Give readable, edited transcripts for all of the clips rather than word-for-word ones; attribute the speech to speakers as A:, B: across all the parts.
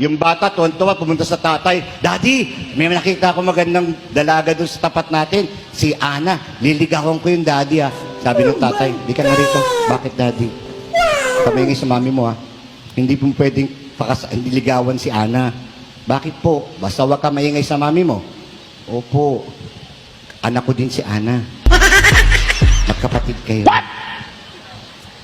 A: Yung bata, tuwan-tuwa, pumunta sa tatay. Daddy, may nakita ko magandang dalaga doon sa tapat natin. Si Ana, liligawan ko yung daddy ah. Sabi ng tatay, di ka na rito. Bakit daddy? Kamaingay sa mami mo ah. Hindi po pwedeng liligawan si Ana. Bakit po? Basta wag ka maingay sa mami mo. Opo. Anak ko din si Ana. Magkapatid kayo. What?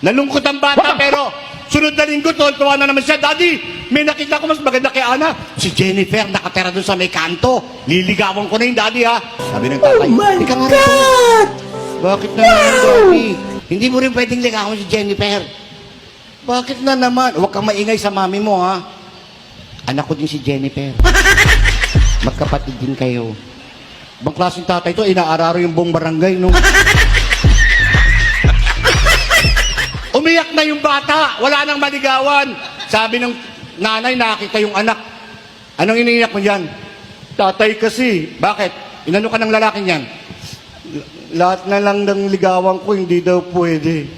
A: Nalungkot ang bata pero sunod na linggo, tuwa na naman siya. Daddy, may nakita ko mas maganda kay Ana. Si Jennifer, nakatera doon sa may kanto. Liligawan ko na yung daddy, ha? Sabi ng tatay,
B: my
A: "Ika nga
B: God!
A: rito." Bakit na naman, daddy? Hindi mo rin pwedeng ligawan si Jennifer. Bakit na naman? Huwag kang maingay sa mami mo, ha? Anak ko din si Jennifer. Magkapatid din kayo. Bang klaseng tatay to, inaararo yung buong barangay, no? Umiyak na yung bata, wala nang maligawan. Sabi ng nanay, nakita yung anak. Anong iniiyak mo dyan? Tatay kasi. Bakit? Inano ka ng lalaking yan? Lahat na lang ng ligawan ko, hindi daw pwede.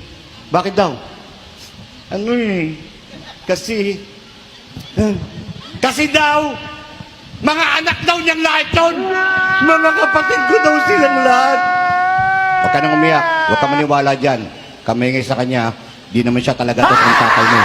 A: Bakit daw? Ano eh? Kasi daw, mga anak daw niyang lahat yun. Mga kapatid ko daw silang lahat. Huwag ka nang umiyak. Huwag ka maniwala dyan. Kamingay sa kanya. Di naman siya talaga to ang tatay mo.